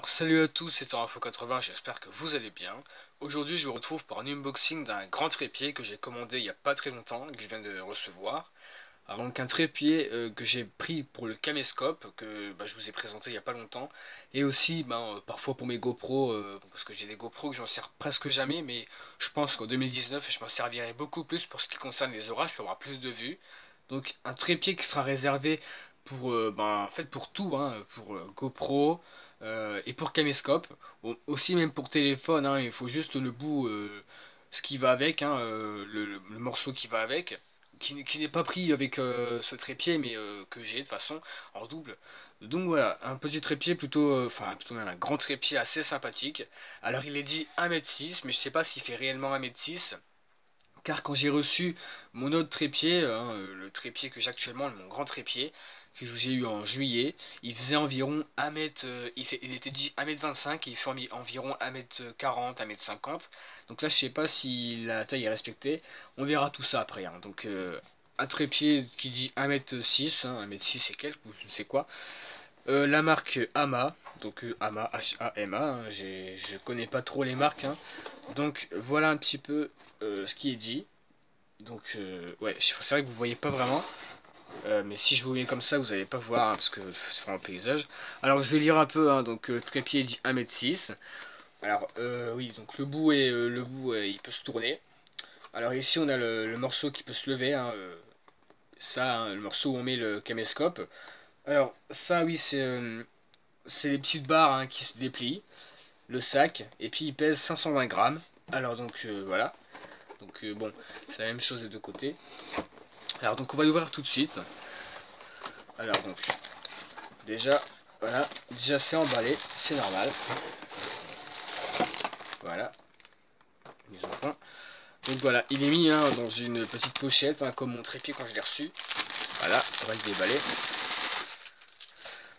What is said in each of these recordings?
Alors salut à tous, c'est Info80, j'espère que vous allez bien. Aujourd'hui je vous retrouve pour un unboxing d'un grand trépied que j'ai commandé il n'y a pas très longtemps, que je viens de recevoir. Alors donc un trépied que j'ai pris pour le caméscope, que je vous ai présenté il n'y a pas longtemps. Et aussi parfois pour mes GoPro, parce que j'ai des GoPro que j'en sers presque jamais, mais je pense qu'en 2019 je m'en servirai beaucoup plus pour ce qui concerne les orages, pour avoir plus de vues. Donc un trépied qui sera réservé pour, en fait pour tout, hein, pour GoPro et pour caméscope, aussi même pour téléphone, hein, il faut juste le bout, ce qui va avec, hein, le morceau qui va avec, qui n'est pas pris avec ce trépied, mais que j'ai de toute façon en double. Donc voilà, un petit trépied plutôt, plutôt même un grand trépied assez sympathique. Alors il est dit 1,6 m, mais je sais pas s'il fait réellement 1,6 m. Car quand j'ai reçu mon autre trépied, hein, le trépied que j'ai actuellement, mon grand trépied, que j'ai eu en juillet, il faisait environ 1 mètre, il était dit 1,25 m et il fait environ 1,40 m, 1,50 m. Donc là je sais pas si la taille est respectée, on verra tout ça après, hein. Donc un trépied qui dit 1,6 m, hein, 1,6 m et quelques, ou je ne sais quoi. La marque Hama, donc Hama, H-A-M-A, hein, je connais pas trop les marques, hein. Donc voilà un petit peu ce qui est dit. Donc ouais, c'est vrai que vous voyez pas vraiment. Mais si je vous mets comme ça, vous n'allez pas voir, hein, parce que c'est vraiment paysage. Alors je vais lire un peu, hein. Donc trépied dit 1,6 m. Alors oui, donc il peut se tourner. Alors ici on a le morceau qui peut se lever, hein, ça, hein, le morceau où on met le caméscope. Alors ça oui, c'est les petites barres, hein, qui se déplient, le sac, et puis il pèse 520 grammes. Alors donc voilà. Donc bon, c'est la même chose des deux côtés. Alors donc on va l'ouvrir tout de suite. Alors donc déjà, voilà, déjà c'est emballé, c'est normal. Voilà, mise au point. Donc voilà, il est mis, hein, dans une petite pochette, hein, comme mon trépied quand je l'ai reçu. Voilà, on va le déballer.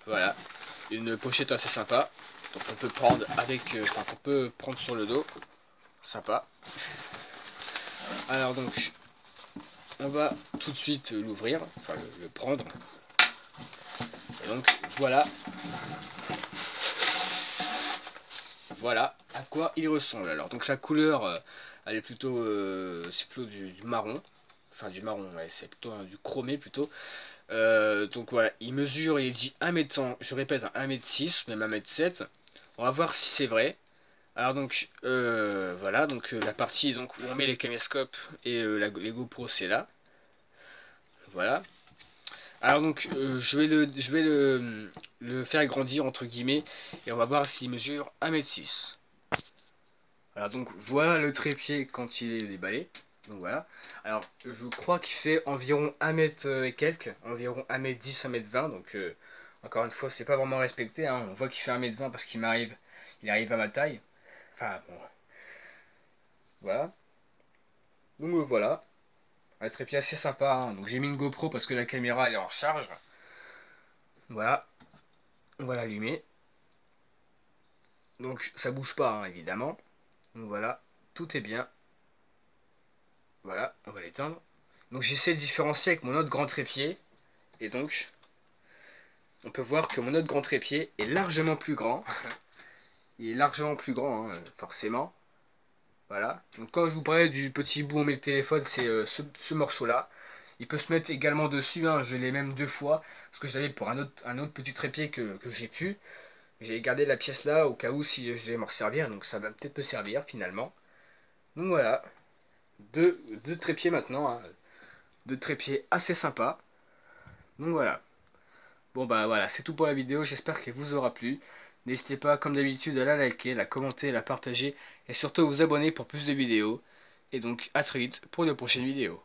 Voilà, une pochette assez sympa. Donc on peut prendre avec, on peut prendre sur le dos, sympa. Alors donc, on va tout de suite l'ouvrir, enfin le prendre. Et donc voilà, voilà à quoi il ressemble. Alors donc la couleur, elle est plutôt, c'est plutôt du marron, enfin du marron, ouais, c'est plutôt du chromé plutôt. Donc voilà, il mesure, il dit 1 m, je répète, 1,6 m, même 1,7 m. On va voir si c'est vrai. Alors donc voilà, donc la partie donc où on met les caméscopes et les GoPro, c'est là. Voilà. Alors donc je vais le faire grandir entre guillemets et on va voir s'il mesure 1,6 m. Alors donc voilà le trépied quand il est déballé. Donc voilà. Alors je crois qu'il fait environ 1 m et quelques, environ 1,10 m, 1,20 m. Donc encore une fois c'est pas vraiment respecté, hein. On voit qu'il fait 1,20 m parce qu'il arrive à ma taille. Enfin bon. Voilà. Donc voilà. Un trépied assez sympa, hein. Donc j'ai mis une GoPro parce que la caméra elle est en recharge. Voilà. On va l'allumer. Donc ça bouge pas, hein, évidemment. Donc voilà. Tout est bien. Voilà. On va l'éteindre. Donc j'essaie de différencier avec mon autre grand trépied. Et donc on peut voir que mon autre grand trépied est largement plus grand. Il est largement plus grand, hein, forcément. Voilà. Donc quand je vous parlais du petit bout où on met le téléphone, c'est ce morceau-là. Il peut se mettre également dessus, hein. Je l'ai même 2 fois. Parce que je l'avais pour un autre petit trépied que j'ai pu. J'ai gardé la pièce là au cas où si je devais m'en servir. Donc ça va peut-être me servir finalement. Donc voilà. Deux trépieds maintenant, hein. Deux trépieds assez sympas. Donc voilà. Bon bah voilà, c'est tout pour la vidéo. J'espère qu'elle vous aura plu. N'hésitez pas comme d'habitude à la liker, la commenter, la partager. Et surtout à vous abonner pour plus de vidéos. Et donc à très vite pour de prochaines vidéos.